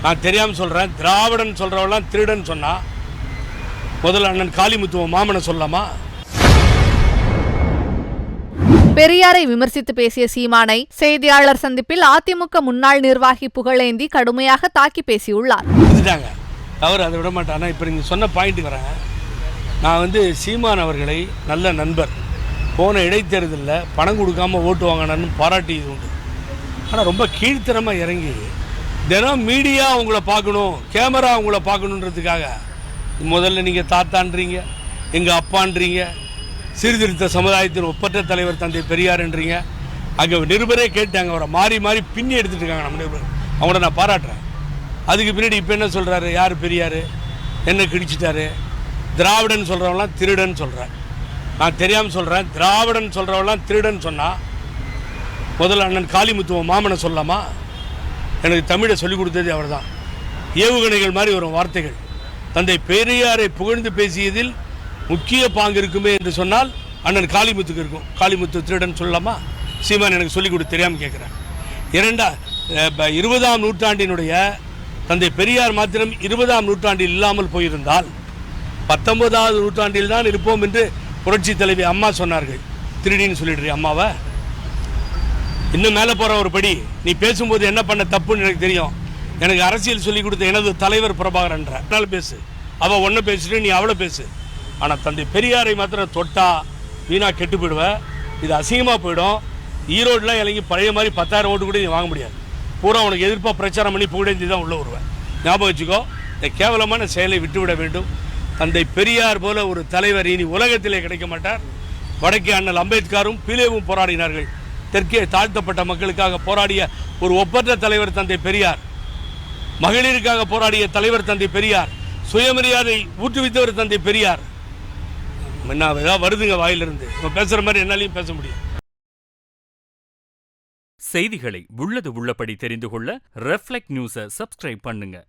நான் தெரியாம சொல்றேன், திராவிடன் சொல்றவெல்லாம் திருடன் சொன்னா முதல்ல அண்ணன் காளிமுத்துவ மாமனை சொல்லலாமா? பெரியாரை விமர்சித்து பேசிய சீமானை செய்தியாளர் சந்திப்பில் அதிமுக முன்னாள் நிர்வாகி புகழேந்தி கடுமையாக தாக்கி பேசியுள்ளார். அவர் அதை விட மாட்டானா? இப்ப நீங்க சொன்ன பாயிண்ட் வரேன். நான் சீமான் அவர்களை நல்ல நண்பர், போன இடைத்தேர்தலில் பணம் கொடுக்காம ஓட்டு வாங்கினான்னு பாராட்டியது உண்டு. ஆனால் ரொம்ப கீழ்த்தரமாக இறங்கி தினம் மீடியா உங்களை பார்க்கணும், கேமரா உங்களை பார்க்கணுன்றதுக்காக முதல்ல நீங்கள் தாத்தான்றீங்க, எங்கள் அப்பான்றீங்க, சீர்திருத்த சமுதாயத்தின் ஒப்பற்ற தலைவர் தந்தை பெரியார்ன்றீங்க. அங்கே நிருபரே கேட்டாங்க, அவரை மாறி மாறி பின்னி எடுத்துகிட்டு இருக்காங்க நம்ம நிருபர். அவங்கள நான் பாராட்டுறேன். அதுக்கு பின்னாடி இப்போ என்ன சொல்கிறாரு? யார் பெரியார்? என்ன கிடிச்சிட்டாரு? திராவிடன் சொல்கிறவங்களாம் திருடன் சொல்கிறேன். நான் தெரியாமல் சொல்கிறேன், திராவிடன் சொல்கிறவங்களாம் திருடன் சொன்னால் முதல்ல அண்ணன் காளிமுத்துவ மாமனை சொல்லலாமா? எனக்கு தமிழை சொல்லிக் கொடுத்தது அவர் தான். ஏவுகணைகள் மாதிரி வரும் வார்த்தைகள். தந்தை பெரியாரை புகழ்ந்து பேசியதில் முக்கிய பாங்கு இருக்குமே என்று சொன்னால் அண்ணன் காளிமுத்துக்கு இருக்கும். காளிமுத்து திருடன் சொல்லலாமா? சீமான் எனக்கு சொல்லிக் கொடுத்து தெரியாமல் கேட்குறேன். 20ஆம் நூற்றாண்டினுடைய தந்தை பெரியார் மாத்திரம் 20ஆம் நூற்றாண்டில் இல்லாமல் போயிருந்தால் 19வது நூற்றாண்டில் தான் இருப்போம் என்று புரட்சி தலைவி அம்மா சொன்னார்கள். திருடின்னு சொல்லிடுறீ அம்மாவை? இன்னும் மேலே போகிற ஒரு படி, நீ பேசும்போது என்ன பண்ண தப்புன்னு எனக்கு தெரியும். எனக்கு அரசியல் சொல்லிக் கொடுத்த எனது தலைவர் பிரபாகரன்ற அதனால பேசு. அவள் ஒன்று பேசிட்டு நீ அவளை பேசு. ஆனால் தந்தை பெரியாரை மாத்திரம் தொட்டா வீணாக கெட்டு போயிடுவேன். இது அசிங்கமாக போயிடும். ஈரோடுலாம் இறங்கி பழைய மாதிரி 10,000 ஓட்டு கூட நீ வாங்க முடியாது. பூரா உனக்கு எதிர்ப்பாக பிரச்சாரம் பண்ணி புகழேந்தி தான் உள்ளே வருவேன். ஞாபகம் வச்சுக்கோ, இந்த கேவலமான செயலை விட்டுவிட வேண்டும். தந்தை பெரியார் போல ஒரு தலைவர் இனி உலகத்திலே கிடைக்க மாட்டார். வடக்கே அண்ணல் அம்பேத்கரும் பீலேவும் போராடினார்கள். தெற்கே தாழ்த்தப்பட்ட மக்களுக்காக போராடிய ஒரு ஒப்பற்ற தலைவர் தந்தை பெரியார். மகளிருக்காக போராடிய தலைவர் தந்தை பெரியார். சுயமரியாதை ஊற்றுவித்தவர் தந்தை பெரியார். என்ன ஏதாவது வருதுங்க வாயிலிருந்து, பேசுற மாதிரி என்னாலையும் பேச முடியும். செய்திகளை உள்ளது உள்ளபடி தெரிந்து கொள்ள ரெஃப்ளெக்ட் நியூஸை சப்ஸ்கிரைப் பண்ணுங்க.